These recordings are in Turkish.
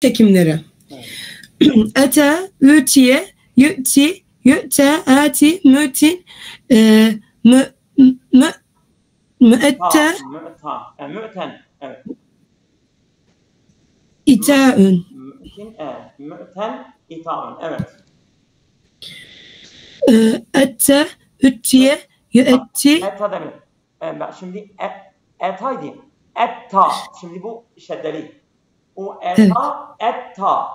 çekimleri. Ete, ütiye, yüti, yüte, ati, mütin, müette, mü'ten, evet. İtaün. Mü'ten, itaun, evet. Ette, ütiye, yüetti. Etta demek. Şimdi etaydı. Etta. Şimdi bu şeddeli. O etta, etta.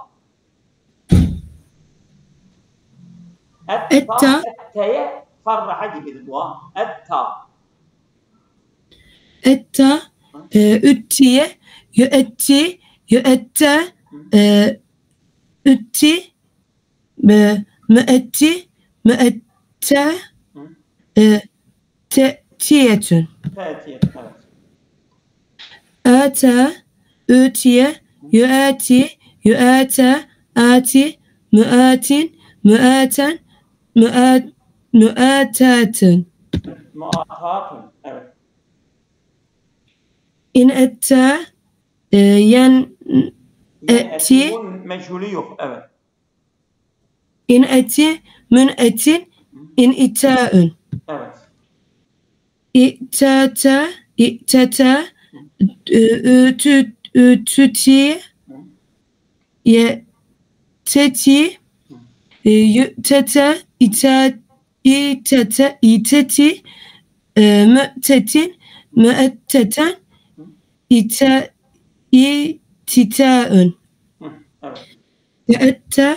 Etta, etteye farraha gibidir bu. Etta. Etta, üttiye, yüetti, yüette, ütti, müetti, müette, te'tiyetün. Te'tiyetün, evet. Ate, ütiye, yüeti, yüete, ati, müetin, müeten, müetetün. Muatatun, evet. İn ette, yen eti, meçhulü yok, evet. İn eti, mün etin, in itaün. Evet. İtete, itete, ütüti, yeteti, yütete, itete, iteti, mü'tetin, mü'etteten, ititaün. Te'ette,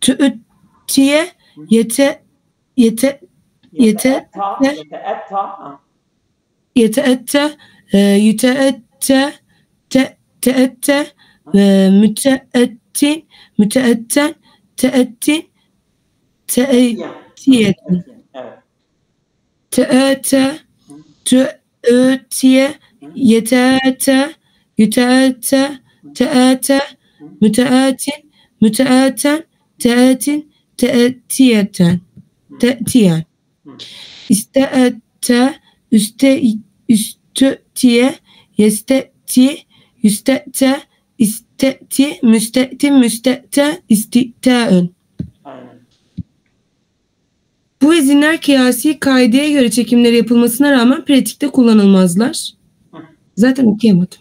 tü'tiye, yeteette, yüteette, teette, müteettin, müteetten, teettin, teetiyetin. Teete, tü'tiye, yeteete, yüteete, teete, müteetin, müteeten, teetin, teetiyeten. Te'tiyen. İste'ette, üstetiye, yesteti, yüstete, isteti, müstetin, müstete, istitaün. Bu izinler kıyasi kaideye göre çekimleri yapılmasına rağmen pratikte kullanılmazlar. Zaten okuyamadım.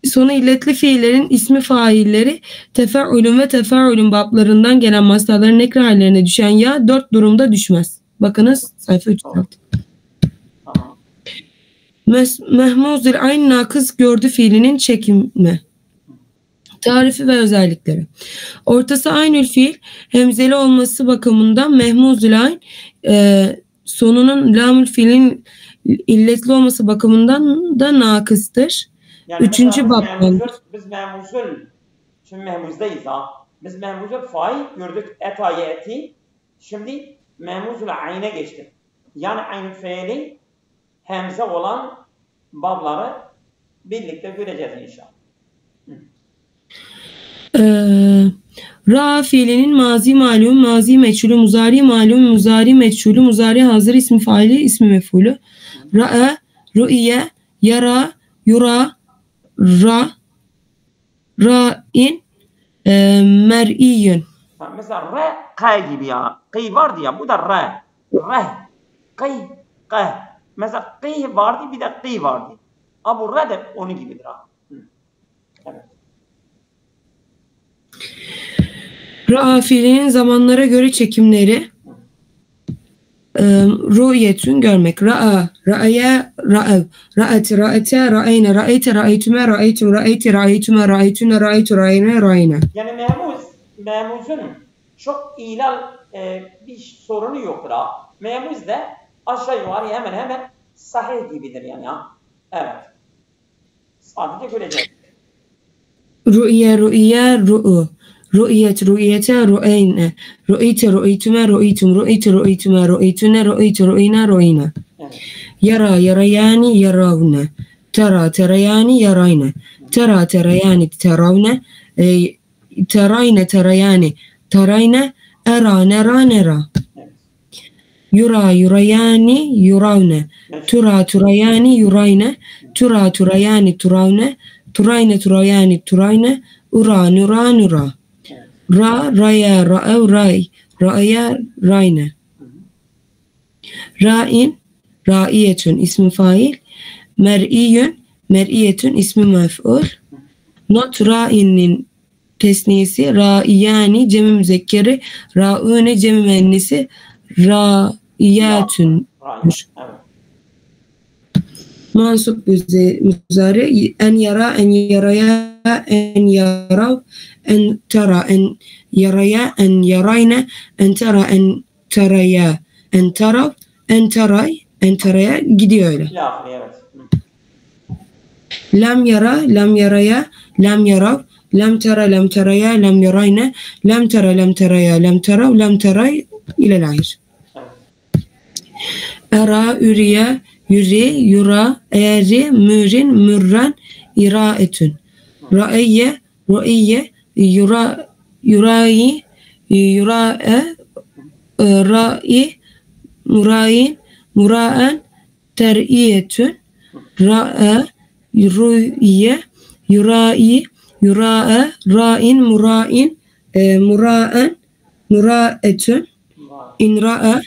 Sonu illetli fiillerin ismi failleri tefe'ülün ve tefe'ülün bablarından gelen mastarların nekre hallerine düşen ya 4 düşmez. Bakınız sayfa 306. Mehmuzül ayn nakız gördü fiilinin çekimi. Tarifi ve özellikleri. Ortası aynül fiil hemzeli olması bakımından mehmuzül ayn, sonunun lamül fiilin illetli olması bakımından da nakıstır. Yani 3. babdan. Biz mehmuzul, şimdi mehmuzdayız ha. Biz mehmuzul fail gördük, etayı eti. Şimdi mehmuzul ayne geçtik. Yani aynı fiili hemze olan babları birlikte göreceğiz inşallah. Ra fiilinin mazi malum, mazi meçhulü, muzari malum, muzari meçhulü, muzari hazır ismi faili, ismi mef'ulü. Ra'a, ru'iye, yara, yura, ra'in, mer'iyyün. Mesela re, kay gibi ya. Kıy vardı ya, bu da re. Re, kıy, kay. Mesela kıy vardı, bir de kıy vardı. Ama bu re de onun gibidir ha. Evet. Ra'a fiilinin zamanlara göre çekimleri. Ru'yetün görmek. Ra'a, ra'ya, ra'ev, ra'ati, ra'ete, ra'eyne, ra'eyte, ra'eytüme, ra'eytüm, ra'eyti, ra'eytüme, ra'eytüne, ra'eytü, ra'eyne, ra'eyne. Yani mehmuzun çok ilal bir sorunu yoktur ha. Mehmuz de aşağı yukarı hemen sahih gibidir yani ha. Evet. Sadece göreceğiz. Ru'ye, ru'u. Ru'yet, ru'yete, ru'eyne. Ru'yte, ru'ytüme, ru'ytüm, ru'yte, ru'ytüme, ru'ytüne, ru'yte, ru'yne, ru'yne. Yara, yarayani, yaravne. Tera, terayani, yarayne. Tera, terayani, teravne. Terayne, terayani, tarayne. Era, nera, nera. Yura, yurayani, yuravne. Tura, turayani, yurayne. Tura, turayani, turavne. turayne turayani turayne, ura nura nura. Ra raya ra'ev ray, ra'ya rayne. Ra'in ra'iyetün ismi fail, mer'iyün mer'iyetün ismi mef'ul. Not ra'inin tesniyesi, ra'iyani cemi müzekkeri, ra'une cemi müennisi, ra'iyatün. Mansup müzari, en yara, en yaraya, en yarav, en tara, en yaraya, en yarayne, en tara, en taraya, en tarav, en taray, en taraya gidiyor öyle. Evet. Lam yara, lam yaraya, lam yarav, lam tara, lam taraya, lam yarayne, lam tara, lam taraya, lam tarav, lam taray ile lahir. Era, üriye, yüri, yura, eri, mürin, mürren, iraetün. Ra'eyye, ru'iyye, yura, yurayi, yurae, ra'i, murayin, muraen, ter'iyetün. Ra'e, ru'iyye, yura'i, yurae, ra'in, murain, muraen, muraetün. İnra'a,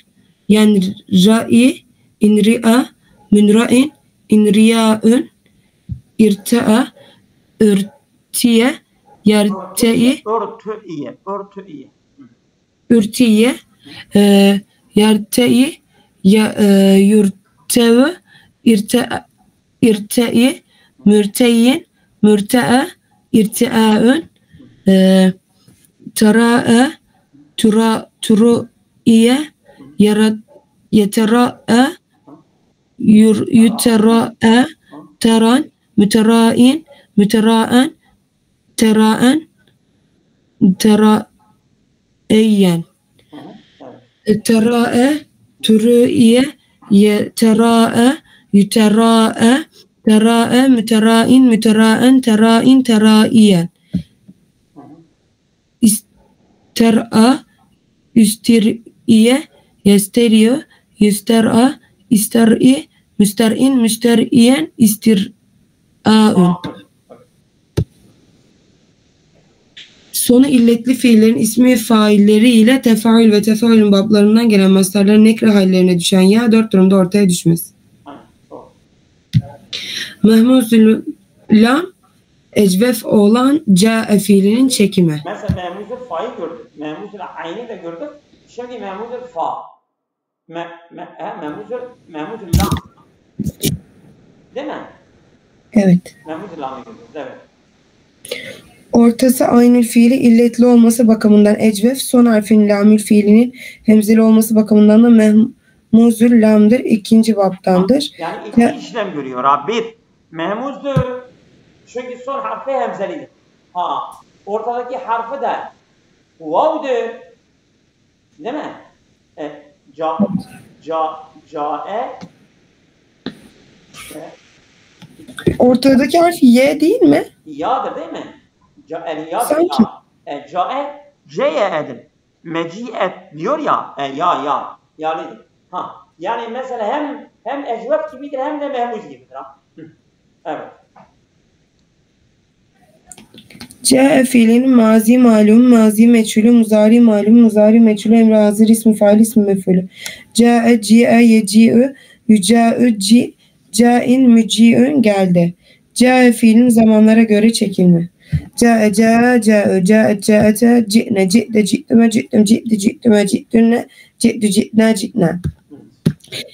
yani ra'i, inri'a, münra'in, inriya'ün, irta'a, ürtiye, yerte'i, ürtiye, yerte'i, yurte'ü, irte'i, mürte'in, mürte'e, irtia'ün, tara'a, turu'iye, yetera'a, yütera'a, teran, mütera'in, mütera'en, tera'en, tera'eyyen. Tera'e, turu'iye, yetera'e, yütera'e, tera'e, mütera'in, mütera'en, tera'in, tera'iyyen. İster'a, üstir'iye, yesteriyo, yüster'a, ister'i, müster'in, müster'iyen, istir'a'ün. Sonu illetli fiillerin ismi failleri ile tefaül ve tefaülün bablarından gelen mastarların nekre hallerine düşen ya 4 durumda ortaya düşmez. Mehmuzül lam ecvef olan ca'e fiilinin çekimi. Mesela mehmuzül fa'yı gördük. Mehmuzül ayni de gördük. Şimdi mehmuzül fa. Mehmuzül lam. Değil mi? Evet. Mehmuzül lam'ı gördük. Evet. Ortası aynı fiili illetli olması bakımından ecvef, son harfin lamül fiilinin hemzeli olması bakımından da mehmuzül lamdır. İkinci baptandır. Yani iki işlem görüyor abi. Bir, mehmuzdur. Çünkü son harfi hemzelidir. Ortadaki harfi de vav'dır. Değil mi? Ca'e. Ortadaki harf y değil mi? Ya'dır değil mi? Sanki. Ca'e, C'ye'dir. Meci'et diyor ya. Ya. Yani mesela hem ecvef gibidir hem de mehmuz gibidir. Evet. C'e fiilinin mazi malum, mazi meçhulü, muzari malum, muzari meçhulü, emre hazır, ismi fail, ismi mef'ulü. C'e, ci'e, yeci'ü, yüca'ü, ca'in, müci'ün geldi. C'e fiilin zamanlara göre çekilme. Ca'e, ca'e, ca'ü, ca'et, ca'ete, ci'ne, ci'de, ci'tüme, ci'tüm, ci'di, ci'tüme, ci'tünne, ci'dü, ci'ne, ci'ne.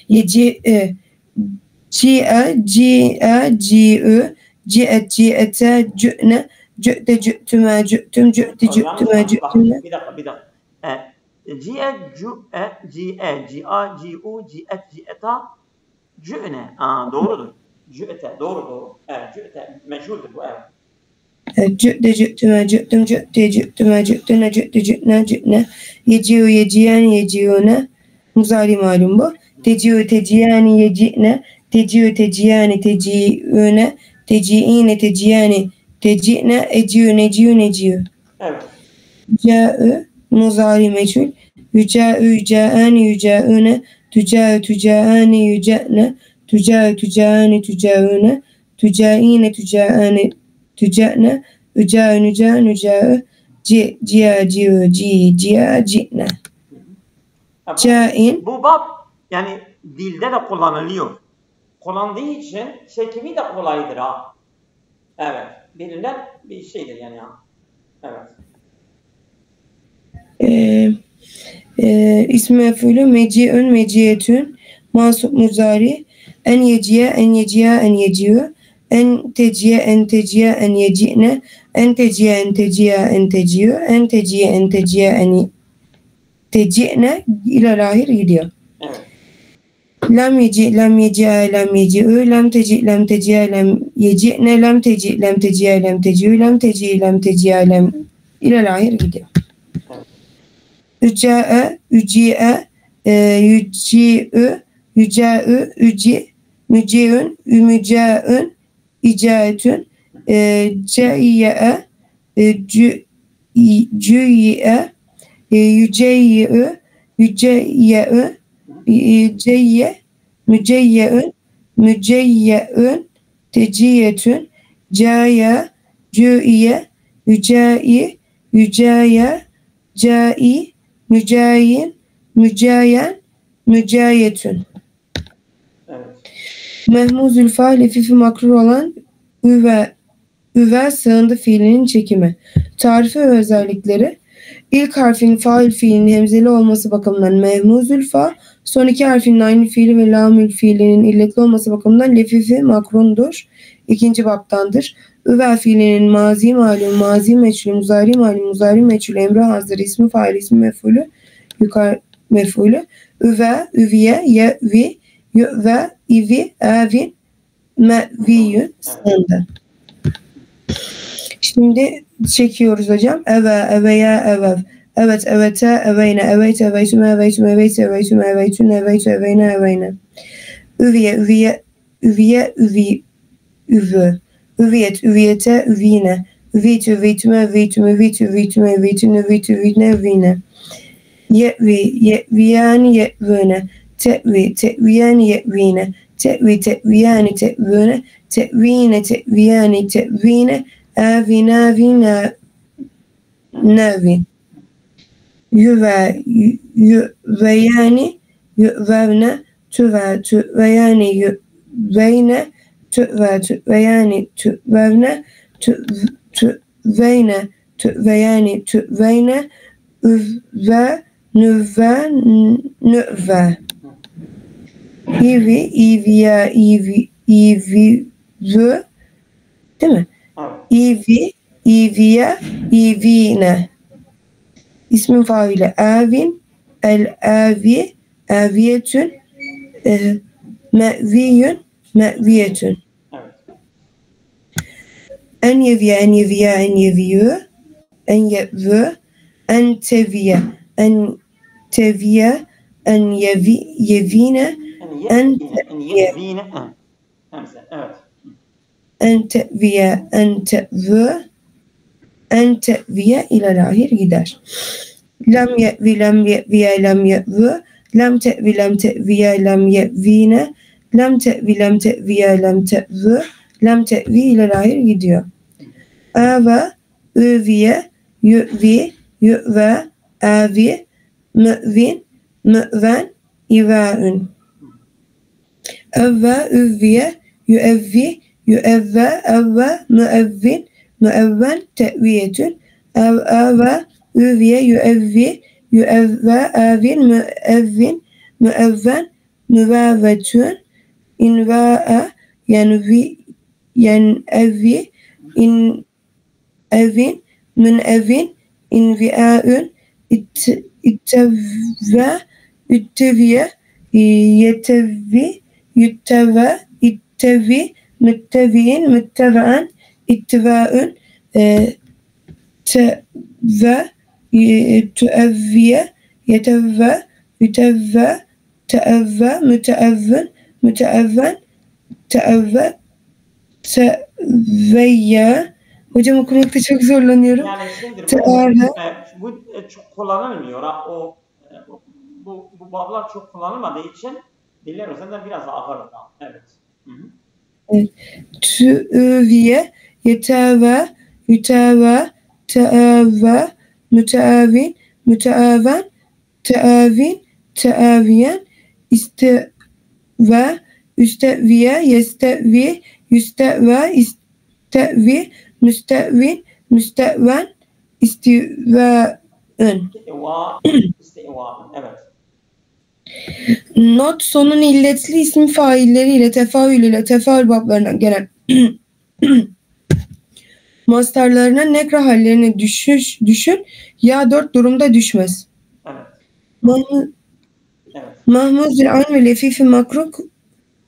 Yeci'e, ci'e, ci'e, ci'ü, ci'et, ci'ete, cü'ne, cü'de, cü'tüme, cü'tüm, cü'di, cü'tüme, cü'tüme. Bir dakika. Ci'e, cü'e, ci'e, ci'a, ci'u, ci'et, ci'eta, cü'ne. Doğrudur. Cü'ete, doğru. Evet, cü'ete, meşhuldür bu, evet. Cü'de, cü'tüme, cü'tüm, cü'di, cü'tüme, cü'tüne, cü'di, cü'ne, cü'ne. Yeci'u, yeciyen, yeci'une. Muzari malum bu. Teci'u, teciyani, yeci'ne. Teci'u, teciyani, teci'une. Teci'ine, teciyani, teci'ne. Eci'u, neci'u, neci'u. Evet. Ca'ü, muzari meçhul. Yüca'ü, yüca'ani, yüca'une. Tüca'ü, tüca'ani, yüca'ne. Tüca'ü, tüca'ani, tüca'une. Tüca'ine, tüca'ani, tüca'ne, üca'ü, nüca'ü, nüca'ü, ci'a, ci'ü, ci'a, ci'ne. Ca'in. Bu bab yani dilde de kullanılıyor. Kullandığı için çekimi de kolaydır ha. Evet. Bilinen bir şeydir yani ha. Evet. İsmi mef'ulü meci'ün, meciyetün, mansup muzari, en yeciye, en yeciye, en yeciyu, en teciye, en teciye, en yeci'ne, en teciye, en teciye, en teciyu, en teciye, en teciye, en teci'ne ile lahir gidiyor. Evet. Lem yeci, lem yeciye, lem yeci'ü, lem teci, lem teciye, lem yeci'ne, lem teci, lem teciye, lem teci'ü, lem teci, lem teciye, lem ile lahir gidiyor. Üca'e, üci'e, yüci'ü, yüca'ü, üci, müci'ün, ümüca'ün, icaetün, ca'iye'e, cü'ye, yüce'yü, yüce'ye'ü, yüceyye, müceyye'ün, müceyye'ün, teciyetün, caya, cü'iye, yüca'i, yücaya, cai, mücayin, mücayen, mücayetün. Evet. Mehmuzül faal lefifi makrur olan üve sığındı fiilinin çekimi. Tarifi ve özellikleri. İlk harfin fail fiilinin hemzeli olması bakımından mehmuzül fa, son iki harfinin aynı fiili ve lamül fiilinin illetli olması bakımından lefifi makrundur. İkinci baptandır. Üve fiilinin mazi malum, mazi meçhulü, muzari malum, muzari meçhulü, emre hazır, ismi fail, ismi mef'ulü, yukarı mef'ulü. Üve, üviye, yevi, yüve, ivi, evin, meviyün, sığındı. Şimdi çekiyoruz hocam. Eve, eveye, evev. Evet, evete, eveyne, eveyte, eveytüme, eveytüme, eveyte, eveytüme, eveytüne, eveytü, eveyne, eveyne. Üviye, üviye, üviye, üvü. Üviyet, üviyete, üvine. Üviyetü, üviytüme, üviytüme, üviytü, üviytüme, üviytüne, üviytü, üviytüne, üvine. Ye'vi, ye'viyani, ye'vüne. Te'vi, te'viyani, ye'vine. Te'vi, te'viyani, te'vüne. Te'vine, te'viyani, te'vine. Avi, navi, navi. Yüve, yüveyani, yüvevne. Tüve, tüveyani, yüveyne. Tüve, tüveyani, tüvevne. Tüveyne, tüveyani, tüveyne. Üve, nüve, nüve. İvi, iviya, ivi, vü. Değil mi? İvi, iviye, ivine. İsmin faili avin, el-avi, aviyetün, me'viyün, me'viyetün. En yeviye, en yeviye, en yeviyü, en yevü, en teviye, en teviye, en yevine, en yevine. Evet. En teviye, en tevü, en teviye ile lahir gider. Lem ye'vi, lem ye'viye, lem ye'vü, lem te'vi, lem te'viye, lem ye'vine, lem te'vi, lem te'viye, lem te'vü, lem te'vi ile lahir gidiyor. Ave, üviye, yü'vi, yü've, avi, mü'vin, mü'ven, ivaün. Evve, üviye, yü'evvi, yü'evve, evve, mü'evvin, mü'evven, te'viyetün. Evve, üviye, yü'evvi, yü'evve, evin, mü'evvin, mü'evven, müvevvetün. İnve'e, yenvi, yen'evi, evin, münevin, invi'aün, ittevve, ütteviye, yetevi, yütteve, ittevi, mütteviin, mütteve'en, ittivaün, tevve, tüevviye, yetevve, yütevve, teevve, müteevvün, müteevven, teevve, teveyye. Hocam okumakta çok zorlanıyorum. Yani şeydir, bu çok kullanılmıyor. Bu bablar çok kullanılmadığı için diller üzerinde biraz ağır. Evet. Evet. Tüviye, yeteve, yüteve, teeve, müteavin, müteaven, teavin, teaviyen, isteve, üsteviye, yestevi, yüsteve, istevi, müstevin, müsteven, istive'ın. İstiva. Evet. Not sonun illetli isim failleriyle tefaül ile tefaül bablarına gelen mastarlarına nekra hallerine düşün ya 4 durumda düşmez. Evet. Mahmuzül an ve lefifi makruk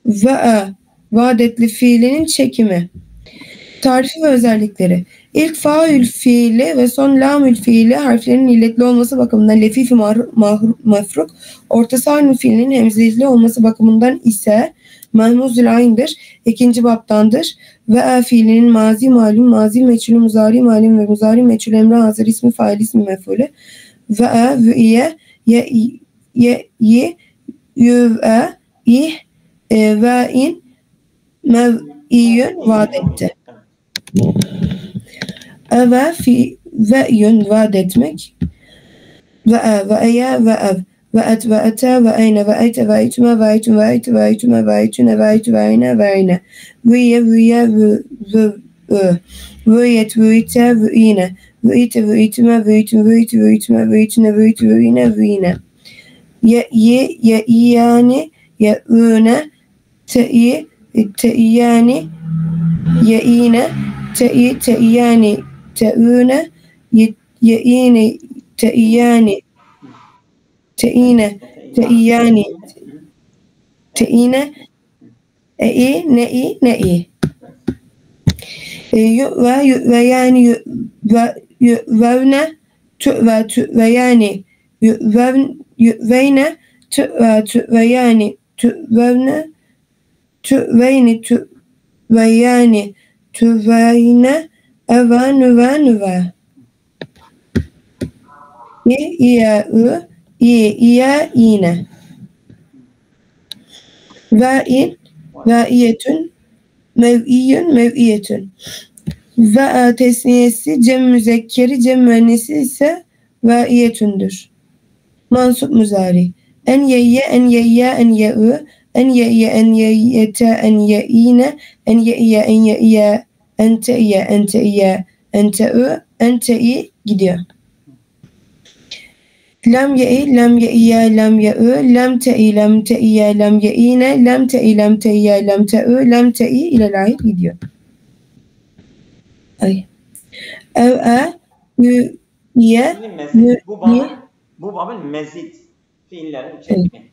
ve vadetli fiilinin çekimi. Tarifi ve özellikleri. İlk faül fiili ve son lamül fiili harflerinin illetli olması bakımından lefifi mafruk, ortası aynı fiilinin hemzeli olması bakımından ise mahmuzül ayn'dır. İkinci baptandır. Ve fiilinin mazi malum, mazi meçhulü, muzari malum ve muzari meçhul emre hazır ismi fail ismi mef'ulü. Ve vü'iye ye yüve ih ve in mev'iyyün vaad etti. Eve fi ve'yün vaad etmek. Ve'eye ve'ev ve'et ve'ete ve'eyne ve'eyte ve'eytüme ve'eytüm ve'eytü ve'eytüme ve'eytüne ve'eytü ve'eyne ve'eyne vüye vüye vüyet vüyte vüyine vüyte vüytüme ve'eytüm ve'eytü ve'eytüme ve'eytüne ve'eytü ve'eyne ve'eyne ye iyani ye üne te'i te'iyani ye ine te'i te'iyani te'üne ye'ine te'iyani te'ine te'iyani te'ine e'i ne'i ne'i ve yani vevne ve yani veyne ve yani vevne veyni ve yani tüveyne eve nüve nüve İye ü İye ine ve in ve iyetün mev'iyyün mev'iyetün ve tesniyesi cem müzekkeri cem müennesi ise ve iyetündür. Mansup müzari en yeyye en yeyye en ye'ü en yeyye en yeyyete en ye'ine en ye'ye en ye'ye en te'ye en te'ye en te'ü en te'i gidiyor. Lem ye'i lem ye'ye lem ye'ü lem te'i lem te'ye lem ye'ine lem te'i lem te'ye lem te'ü lem te'i ile lahir gidiyor. Ay. Ye bu babın mezit fiillerin çekimi.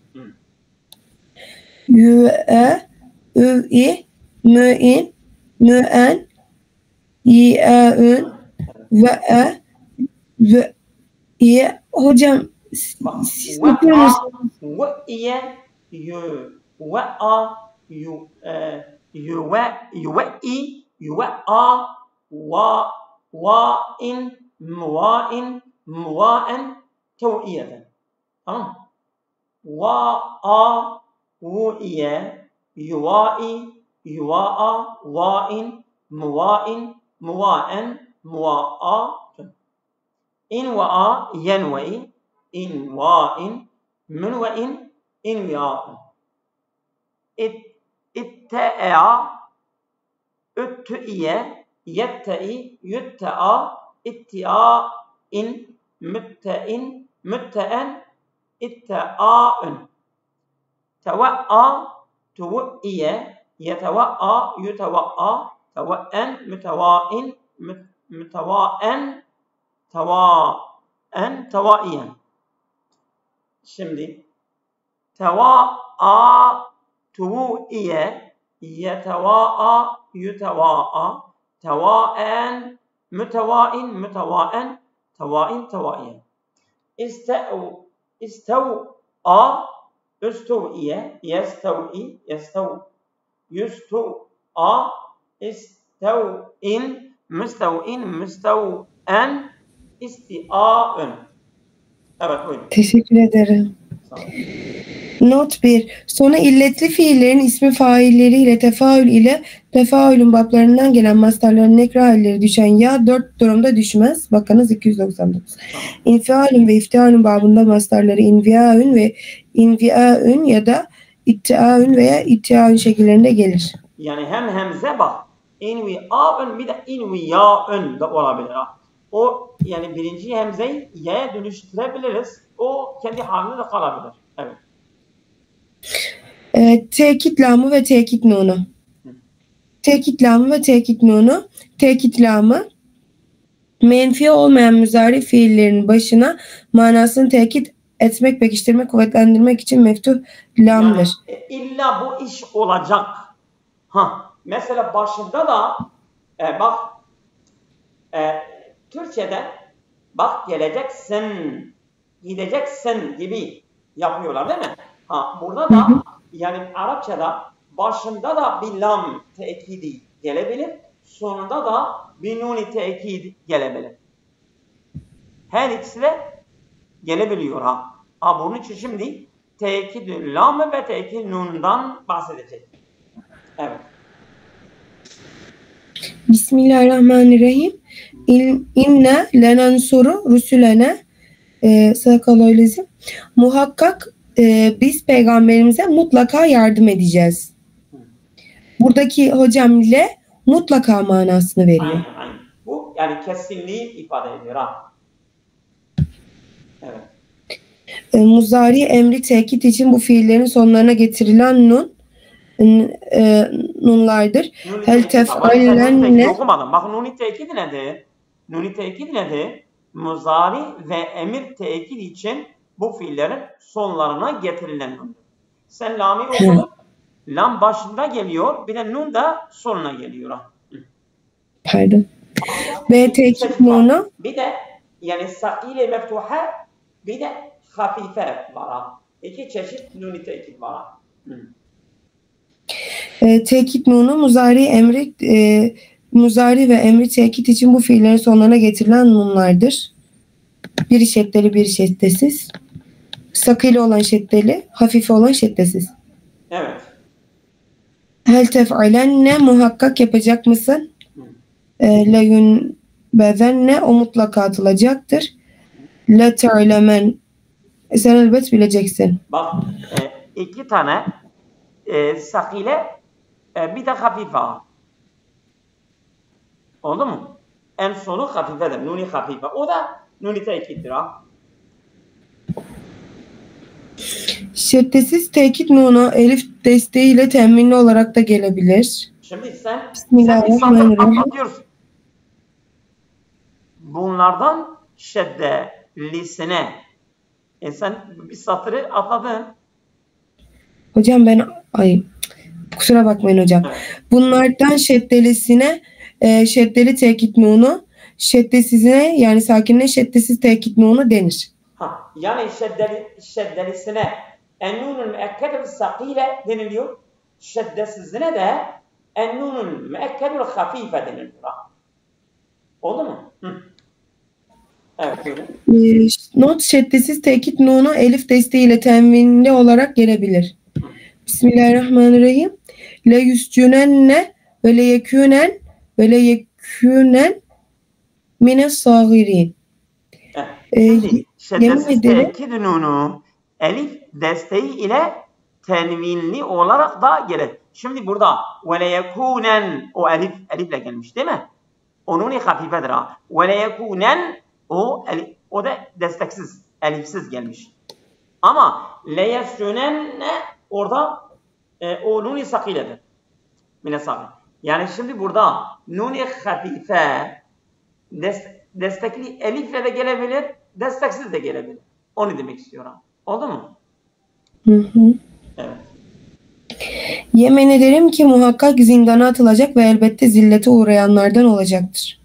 Ü'i mü'in mü'en yi'e'ün ve İye hocam siz okur musunuz? Ve'iye yuve'a yuve'i yuve'a va'in muva'in muva'en tev'iyeten. Tamam. Va'a vu'iye yuva'i yuva'a va'in muva'in muva'en muva'a in va'a yenve'i in va'in minve'in in ya'in itte'a üttü'iye yette'i yutte'a ittia'in mütte'in mütte'en itte'a'ın teva'a tuv'iye yeteva'a yuteva'a tevaen müteva'in müteva'en tevaiyen. Şimdi teva'a tuv'iye yeteva'a yuteva'a tevaen müteva'in müteva'en tevain tevaiyen. İstev'a üstuv'iye yestev'i yustu'a istev'in müstev'in müstev'en isti'a'ın. Evet buyurun. Teşekkür ederim. Sağ olun. Not 1. Sona illetli fiillerin ismi failleriyle tefaül ile tefaülün bablarından gelen mastarların nekra halleri düşen ya 4 durumda düşmez. Bakınız 299. İnfialün ve iftialün babında mastarları inviaün ve inviaün ya da ittiaün veya ittiaün şekillerinde gelir. Yani hem hemze bak. İnviaün bir de inviyaün da olabilir. O yani birinci hemzeyi y'ye dönüştürebiliriz. O kendi haline de kalabilir. Evet. Tekit lamı ve tekit nunu. Tekit lamı ve tekit nunu. Tekit lamı menfi olmayan müzari fiillerin başına manasını tekit etmek, pekiştirmek, kuvvetlendirmek için meftuh lamdır. Yani, illa bu iş olacak. Mesela başında da bak Türkçe'de bak geleceksin, gideceksin gibi yapıyorlar değil mi? Burada da yani Arapçada başında da bir lam tekidi gelebilir, sonunda da bir nuni tekid gelebilir. Her ikisi de gelebiliyor bunun için şimdi tekid lam ve tekid nundan bahsedecek. Evet. Bismillahirrahmanirrahim. İnne lenensuru rusulene sadakallahu muhakkak biz peygamberimize mutlaka yardım edeceğiz. Buradaki hocam ile mutlaka manasını veriyor. Aynen. Bu yani kesinliği ifade ediyor. Evet. Muzari emri tekit için bu fiillerin sonlarına getirilen nunlardır. Hel tef'alenne okumadım. Bak nuni tekid nedir? Nuni tekid nedir? Muzari ve emir tekid için bu fiillerin sonlarına getirilen nundur. Sen lami okudun. Lam başında geliyor. Bir de nun da sonuna geliyor. Pardon. Ve tekit nunu. Bir de yani sakile meftuha bir de hafife var. İki çeşit nuni tekid var. Tekit nunu muzari ve emri tekit için bu fiillerin sonlarına getirilen nunlardır. Biri şeddeli, biri şeddesiz. Sakile olan şeddeli, hafife olan şeddesiz. Evet. Hel tef'alenne muhakkak yapacak mısın? Leyun bezenne o mutlaka atılacaktır. La te'alemen sen elbet bileceksin. Bak iki tane sakile bir de hafife. Oldu mu? En sonu hafifedir. Nuni hafife. O da nuni tekittir Şeddesiz tekit nunu elif desteğiyle teminli olarak da gelebilir. Şimdi sen Bismillahirrahmanirrahim. Anlatıyorsun. Bunlardan şeddelisine sen bir satırı atladın. Hocam kusura bakmayın hocam. Evet. Bunlardan şeddelisine şeddeli tekit nunu, şeddesizine yani sakinine şeddesiz tekit nunu denir. Yani şeddelisine ennunun müekkedül sakile deniliyor. Şeddesizine de ennunun müekkedül hafife deniliyor. Oldu mu? Evet. Not şeddesiz tekit nunu elif desteğiyle teminli olarak gelebilir. Bismillahirrahmanirrahim. Le yüscünenne ve le yekûnen mine sagirin. Şeddesiz tekit nunu elif desteği ile tenvinli olarak da gelir. Şimdi burada ve le yekûnen o elifle gelmiş değil mi? Onun hafifedir Ve le yekûnen o da desteksiz, elifsiz gelmiş. Ama le yesûnenne orada o nuni sakiledir. Mine sakile. Yani şimdi burada nuni hafife destekli elifle de gelebilir, desteksiz de gelebilir. Onu demek istiyorum. Oldu mu? Evet. Yemin ederim ki muhakkak zindana atılacak ve elbette zillete uğrayanlardan olacaktır.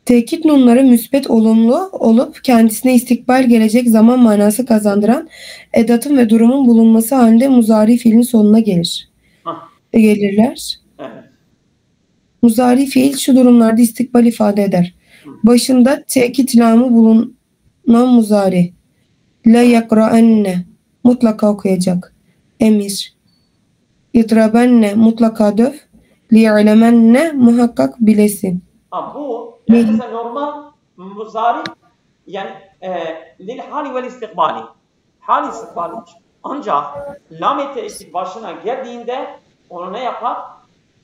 Tekit nunları müsbet olumlu olup kendisine istikbal gelecek zaman manası kazandıran edatın ve durumun bulunması halinde muzari fiilin sonuna gelir. Gelirler. Evet. Muzari fiil şu durumlarda istikbal ifade eder. Başında tekit lamı bulunan muzari. La yakra'enne. mutlaka okuyacak. Emir. İdrabenne mutlaka döv. Li'lemenne muhakkak bilesin. Bu yani mesela normal muzari yani lil hali vel istikbali. Hal istikbali. Ancak lam-ı tekit başına geldiğinde onu ne yapar?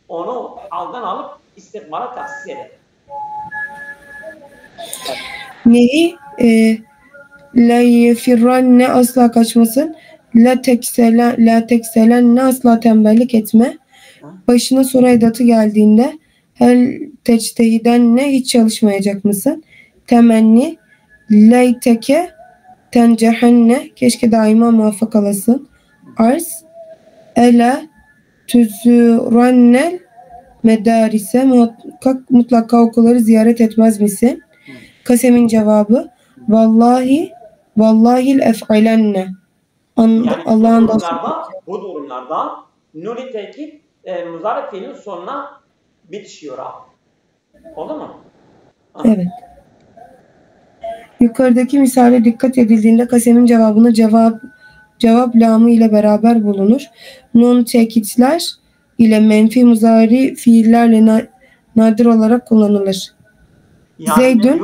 Onu aldan alıp istikbala tahsis eder. Neyi? La yefirranne asla kaçmasın. La tekselenne asla tembellik etme. Başına soru edatı geldiğinde hel tectehidenne hiç çalışmayacak mısın? Temenni leyteke tencehenne keşke daima muvaffak olasın. Arz ele tüzürannel medarise mutlaka okulları ziyaret etmez misin? Kasem'in cevabı vallahil ef'alenne. Yani Allah'ın bu durumlarda nun-i tekit muzari fiilin sonuna bitişiyor ha. Oldu mu? Evet. Yukarıdaki misale dikkat edildiğinde Kasem'in cevabını cevap lamı ile beraber bulunur. Nun tekitler ile menfi muzari fiillerle nadir olarak kullanılır. Yani Zeydün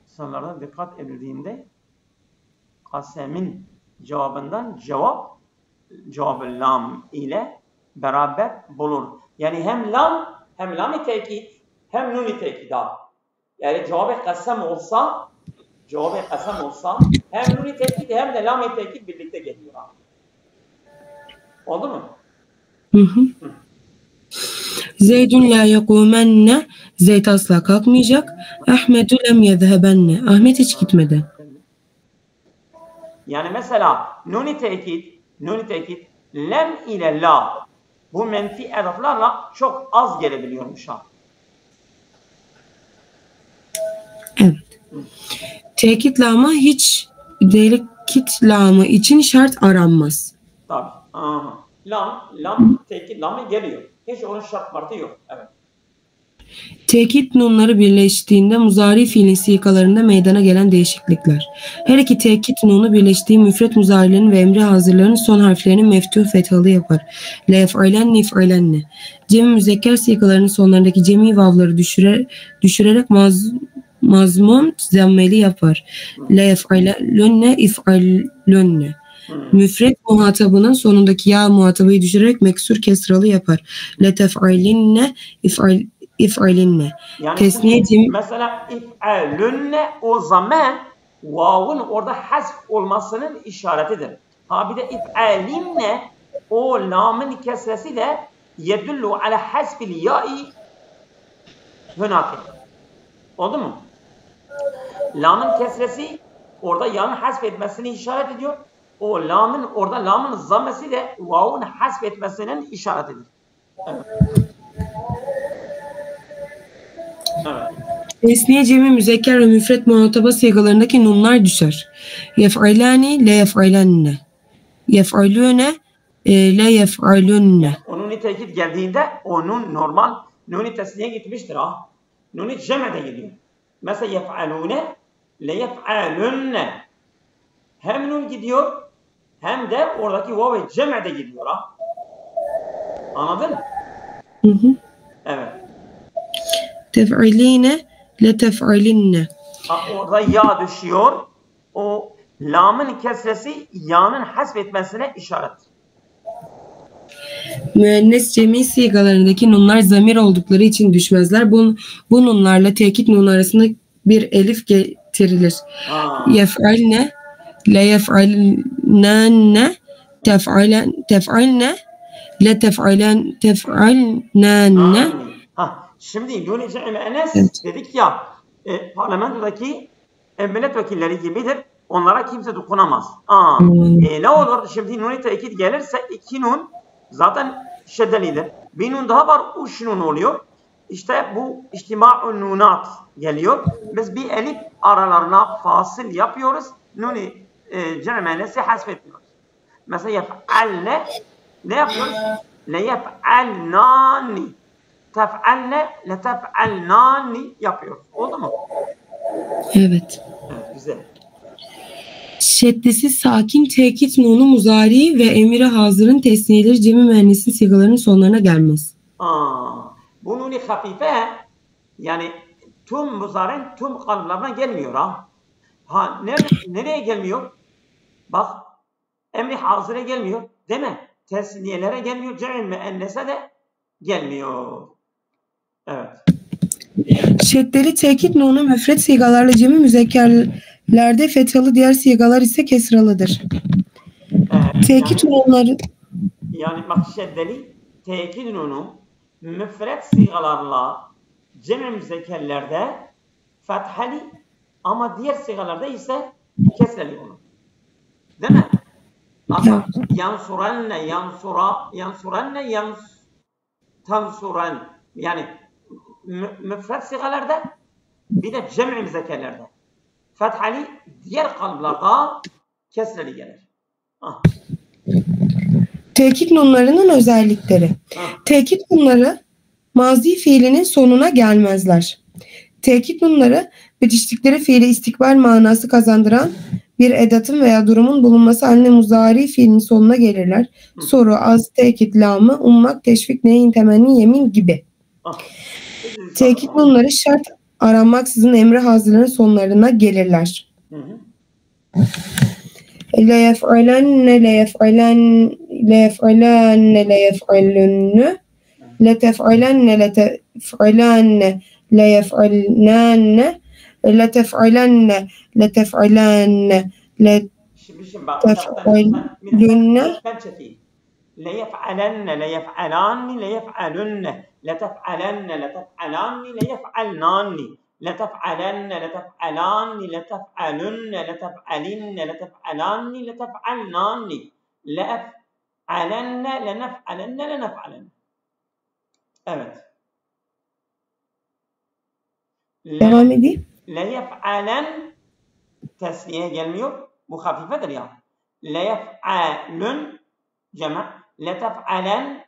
sorulardan dikkat edildiğinde Kasem'in cevabından cevabı lam ile beraber bulunur. Yani hem lam-ı tekit hem nun-i tekida. Yani cevabı kasem olsa hem nun-i tekit hem de lam-ı tekit birlikte geliyor. Oldu mu? Zeydun la yekumenne. Zeyd asla kalkmayacak. Ahmedu lem yezhebenne. Ahmet hiç gitmedi. Yani mesela nun-i tekit lem ile la bu menfi edatlarla çok az gelebiliyormuş ha. Evet. Tekit lamı hiç tekit lamı için şart aranmaz. Tabii. Lam tekit lamı geliyor. Hiç onun şart martı yok. Evet. Tekit nunları birleştiğinde muzari fiilin sikalarında meydana gelen değişiklikler. Her iki tekit nunu birleştiği müfret muzarilerin ve emri hazırlarının son harflerini meftuh fethalı yapar. Lef'alenne if'alenne. Cem-i müzekker sikalarının sonlarındaki cemi vavları düşürerek mazmun zammeli yapar. Lef'alenne if'alenne. Müfret muhatabının sonundaki ya muhatabıyı düşürerek meksur kesralı yapar. Letef'alinne if'alinne. Yani Tesniye mesela if'alünne o zaman vavun orada hasf olmasının işaretidir. Ha bir de if'alinne o lamın kesresi de yedullu ala hasfil ya'i hünâke. Oldu mu? Lamın kesresi orada ya'nın hasf etmesini işaret ediyor. O lamın zammesi de vavun hasf etmesinin işaretidir. Evet. Tesniye cemi müzekker ve müfret muhataba sigalarındaki nunlar düşer. Yef'alani le yef'alenne. Yef'alune le yef'alunne. Onun tekit geldiğinde onun normal nun-i tesniye gitmiştir ha. Nun-i cem'e de gidiyor. Mesela yef'alune le yef'alunne. Hem nun gidiyor hem de oradaki vav-i cem'e de gidiyor ha. Anladın mı? Evet. Tef'iline le tef'ilinne. Orada ya düşüyor. O lamın kesresi ya'nın hasfetmesine işaret. Müennes cemi sigalarındaki nunlar zamir oldukları için düşmezler. Bu nunlarla tekit nun arasında bir elif getirilir. Yef'alne le yef'alnanne tef'alne le tef'alnanne. Şimdi Nun-i Cem-i Enes dedik ya parlamentodaki milletvekilleri gibidir. Onlara kimse dokunamaz. Ne olur? Şimdi Nun-i tekit gelirse iki nun zaten şeddelidir. Bir nun daha var. Üç nun oluyor. İşte bu içtima'un nunat geliyor. Biz bir elif aralarına fasıl yapıyoruz. Nun-i Cem-i Enes'i hasfetmiyoruz. Mesela yef'alne ne yapıyoruz? Le yef'alnani. Tef'alne le tef'alnani yapıyoruz. Oldu mu? Evet. Güzel. Şeddesiz sakin tekit nunu muzari ve emiri hazırın tesniyeleri cemi müennesin sigalarının sonlarına gelmez. Bu nuni hafife yani tüm muzarın tüm kalıplarına gelmiyor ha. Nereye gelmiyor? Bak emri hazire gelmiyor değil mi? Tesniyelere gelmiyor. Cemi müennese de gelmiyor. Evet. Şeddeli tekit nunu müfret sigalarla cemi müzekkerlerde fethalı, diğer sigalar ise kesralıdır. Tekit nunları yani bak şeddeli tekit nunu müfret sigalarla cemi müzekkerlerde fethali ama diğer sigalarda ise kesreli olur. Değil mi? Ama yansurenne, tansuran yani müfret sigalarda bir de cem'i müzekerlerde. Fethali diğer kalıplarda kesreli gelir. tekit nunlarının özellikleri. Tekit nunları mazi fiilinin sonuna gelmezler. Tekit nunları bitiştikleri fiili istikbal manası kazandıran bir edatın veya durumun bulunması haline muzari fiilin sonuna gelirler. Soru, az, tekit, lamı, ummak, teşvik, neyin, temenni, yemin gibi. Tekit nunları şart aranmaksızın emri hazırlığın sonlarına gelirler. Leyef'alenne, leyef'alenne, leyef'alenne, leyef'alenne, letef'alenne, letef'alenne, leyef'alenne, letef'alenne, letef'alenne, letef'alenne. ليفعلن ليفعلان ليفعلن لتفعلن لتفعلان ليفعلنان لتفعلن لتفعلان لتفعلن لتفعلن لتفعلان لتفعلنان لأفعلن لنفعلن لنفعلن. Evet. Devam edeyim. Leyef'alen tesniye gelmiyor. Bu hafifedir ya. Leyef'alün cema. Letef'alen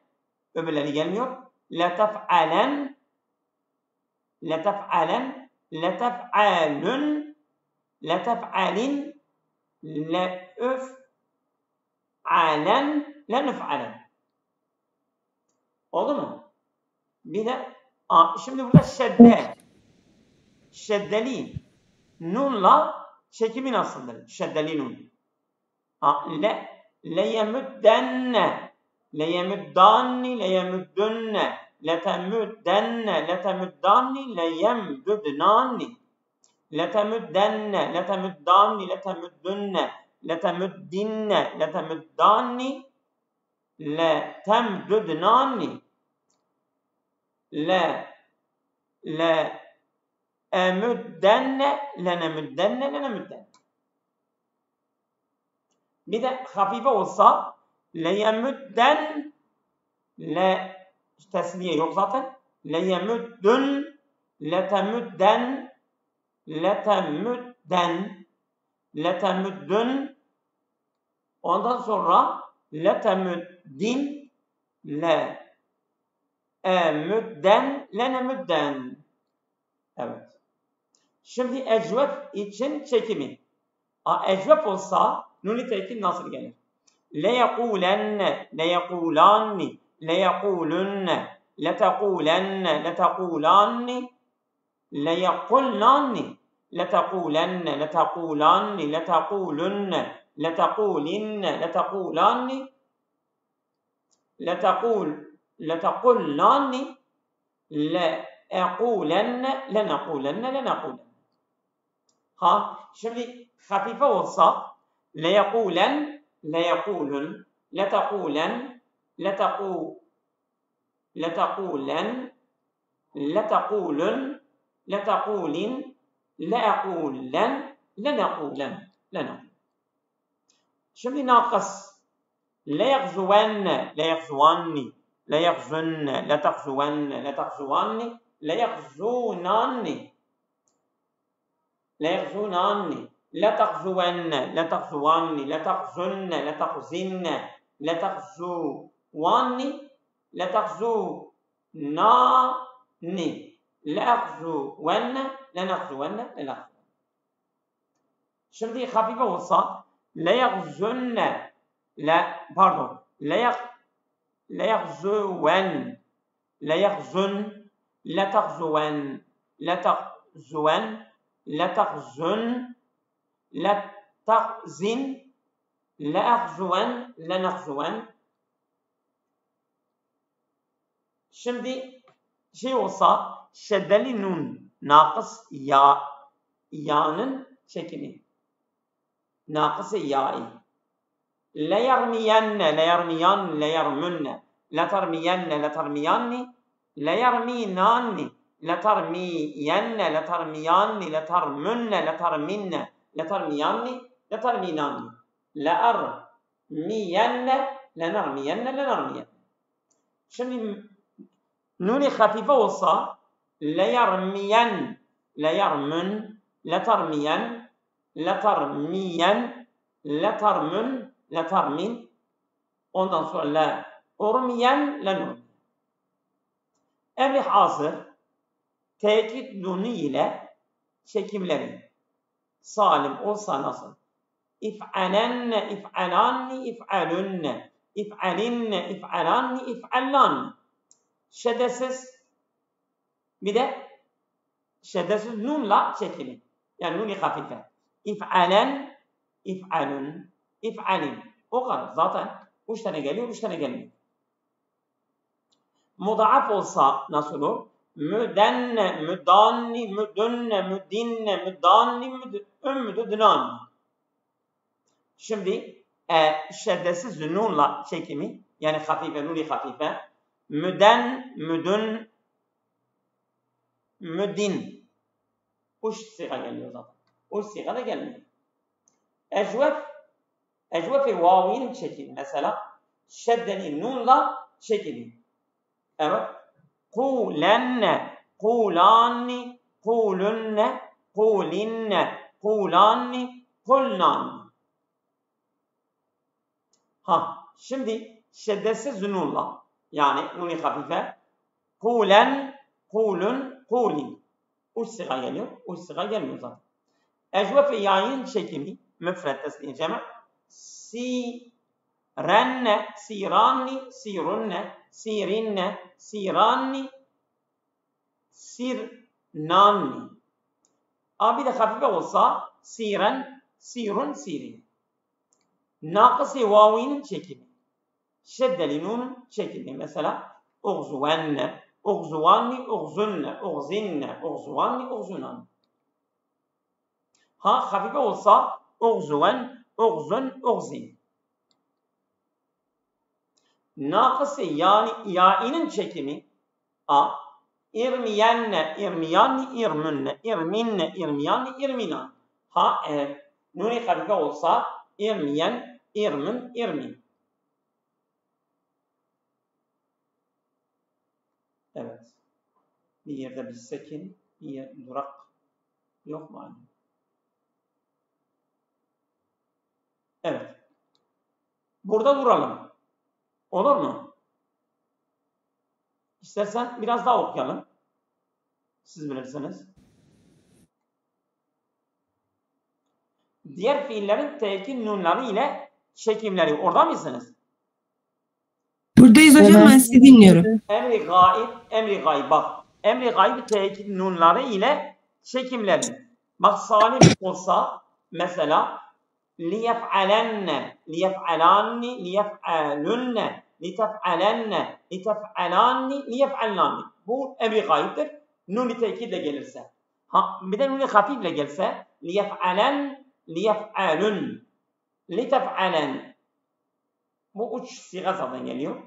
öbürleri gelmiyor. Letef'alen letef'alen letef'alün letef'alin leöf'alen lenef'alen. Oldu mu? Bir de şimdi burada şeddeli nunla çekimi nasıldır? Şeddeli nun. Leyemüddenne leyemüddanni leyemüddünne letemüddenne letemüddanni leyemdüdnanni letemüddenne letemüddanni letemüddünne letemüddinne letemüddanni letemdüdnanni emüddenne lenemüddenne. Bir de hafife olsa leyemüdden tesniye yok zaten. Leyemüddün letemüdden letemüddün ondan sonra letemüddin lenemüdden. Evet. Şimdi ecvef için çekimi. Ecvef olsa nuni tekil nasıl gelir? Leyekulenne, leyekulanni, leyekulunne, letekulenne, letekulanni, leyekulnanni, letekulenne, letekulanni, letekulunne, letekulinne, letekulanni, letekulnanni, leekulenne, lenekulenne. Şimdi hafife olsa leyekulen, leyekulun, letekulen, letekulen, letekulun, letekulin, leekulen, lenekulen. Şimdi nakıs. Leyegzuvenne, leyegzuvanni, leyegzunne, letegzuvenne, letegzuvanni, leyegzunanni. ليغزونني لا تغزون لا تغزواني لا تغزن لا تغزن لا تغزواني لا تغزوناني لا أغزون لا نغزون لا نغزون. Şimdi hafife olsa leyagzunne, pardon, leyagzuven, leyagzun, letagzuven, letagzuven, letagzun, letagzin, leagzuven, lenagzuven. Şimdi şey olsa şeddeli nun nakıs ya'nın çekimi. Nakıs-ı ya'i. Leyarmiyenne, leyarmiyan, leyarmünne, letarmiyenne, letarmiyanni, leyarminanni, letarmiyenne, letarmiyanni, letarmünne, letarminne, letarmiyanni, letarminanni, learmiyenne, lenarmiyenne, lenarmiyenne. Şimdi nuni hafife olsa leyarmiyen, leyarmün, letarmiyen, letarmiyen, letarmün, letarmin. Ondan sonra le urmiyen, lenun. Emri hazır tekit nunu ile çekimleri salim olsa nasıl? İf'alenne, if'alanni, if'alünne, if'alinne, if'alanni, if'allanni. Şeddesiz bir de şeddesiz nunla çekili. Yani nuni hafife. İf'alen, if'alun, if'alin. O kadar. Zaten 3 tane geliyor, 3 tane gelmiyor. Mudaaf olsa nasıl olur? Müdenne, müdanni, müdünne, müdinne, müdanni, müdünanni. Şimdi şeddesiz nunla çekimi, yani hafife, nuni hafife. Müden, müdün, müdin. Uç siga geliyor zaten. Uç siga da gelmiyor. Ecvef-i vavinin çekimi mesela şeddeli nunla çekimi. Evet. Kulenne, kulanni, kulunne, kulinne, kulanni, kulnanni. Şimdi şeddesiz nunla, yani nuni hafife, kulen, kulun, kulin. Uç siga geliyor, uç siga gelmiyor zaten. Ecvef-i yayın çekimi, müfret tesniye cema. Sirenne, siranni, sirunne, sirinne, siranni, sirnanni. Bir de hafife olsa siren, sirun, sirin. Nakıs-ı vavinin çekimi. Şeddeli nunun çekimi. Mesela uğzuvenne, uğzuvanni, uğzunne, uğzinne, uğzuvanni, uğzunanni. Hafife olsa uğzuven, uğzun, uğzin. Nakıs-ı ya'inin çekimi irmiyenne, irmiyanni, irmünne, irminne, irmiyanni, irminan. Nuni hafife olsa irmiyen, irmün, irmin. Evet. Bir yerde bir sekin, bir yer durak yok mu? Evet. Burada duralım. Olur mu? İstersen biraz daha okuyalım. Siz bilirsiniz. Diğer fiillerin tekin nunları ile çekimleri. Orada mısınız? Buradayız hocam, ben sizi dinliyorum. Emri gayb. Bak. Emri gayb tekin nunları ile çekimleri. Bak salim olsa mesela liyef'alenne, liyef'alanni, liyef'alunne, litef'alenne, litef'alanni, liyef'allanni. Bu emri gaybdir. Nun-i tekidle gelirse. Bir de nun-i hafifle gelse liyef'alen, liyef'alun, litef'alen. Bu uç siga zaten geliyor.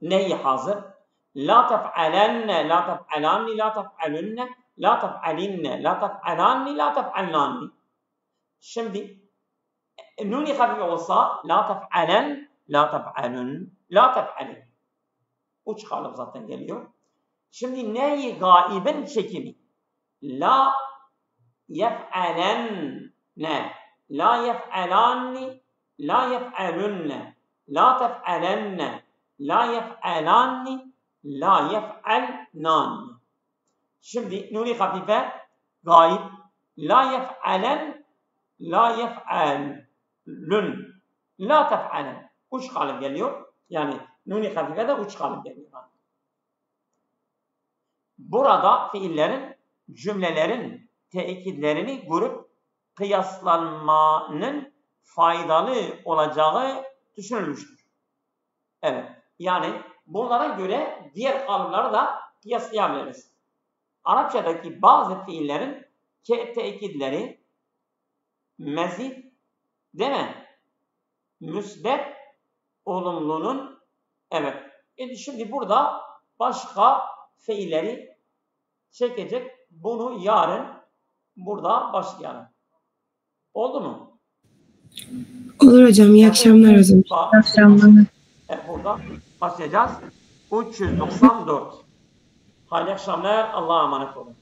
Neyi hazır? La tef'alenne, la tef'alanni, la tef'alunne, la tef'alinne, la tef'alanni, la tef'allanni. Şimdi nuni hafife olsa la tef'alen, la tef'alun, la tef'alin. Uç kalıp zaten geliyor. Şimdi neyi gaibin çekimi? La yef'alenne, la yef'alanni, la yef'alunne, la tef'alenne, la yef'alanni, la yef'alnanni. Şimdi nuni hafife gaib. La yef'alen, la yef'al. tef'alün. La tef'alen. Uç kalıp geliyor. Yani nuni hafifede uç kalıp geliyor. Burada fiillerin, cümlelerin tekitlerini grup kıyaslanmanın faydalı olacağı düşünülmüştür. Evet. Yani bunlara göre diğer kalıpları da kıyaslayabiliriz. Arapçadaki bazı fiillerin tekitleri mezid, değil mi? Müsbet olumlunun, evet. Şimdi burada başka fiilleri çekecek. Bunu yarın burada başlayalım. Oldu mu? Olur hocam. İyi akşamlar o zaman. İyi akşamlar. Burada başlayacağız. 394. Hayırlı akşamlar. Allah'a emanet olun.